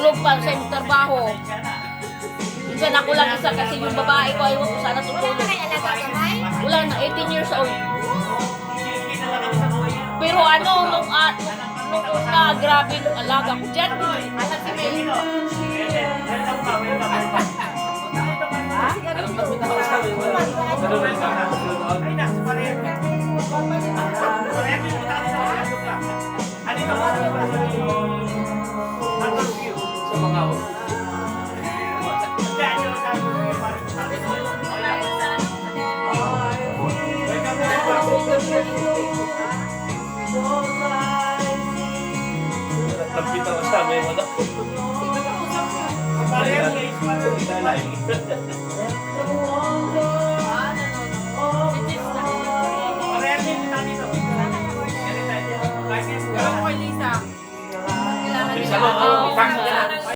Tulog pa sa imong trabaho. Minsan ako lang isa kasi yung babae ko ayaw ko sana tutulog. Wala na, 18 years old. Pero ano, nung una, grabe nung alaga ko dyan. Alam si May. Nagbitaw sa amin, wala.